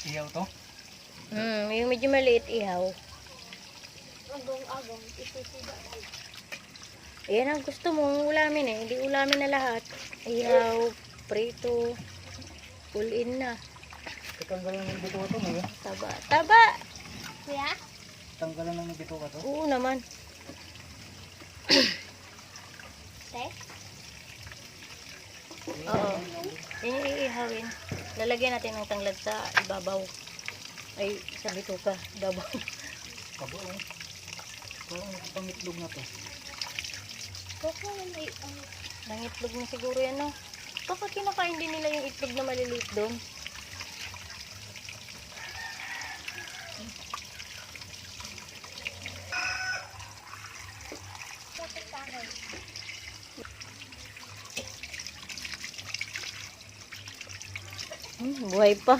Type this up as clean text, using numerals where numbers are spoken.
Ihaw to? Yung medyo maliit ihaw. Agong-agong, isusuga. Yan ang gusto mong ulamin eh. Hindi ulamin na lahat. Ihaw, prito, full in na. Tatanggalan ng bituka to, Maya. Taba. Taba! Kuya? Tanggalan ng bituka to. Oo naman. Te? Oo. Yan yung iihawin. Lalagyan natin ng tanglad sa ibabaw. Ay, sa bituka. Ibabaw. Kabo eh. Parang pangitlog na to. Baka may Nangitlog na siguro yan, no? Baka kinakain din nila yung itlog na maliliit doon. bakit tayo? Buhay pa.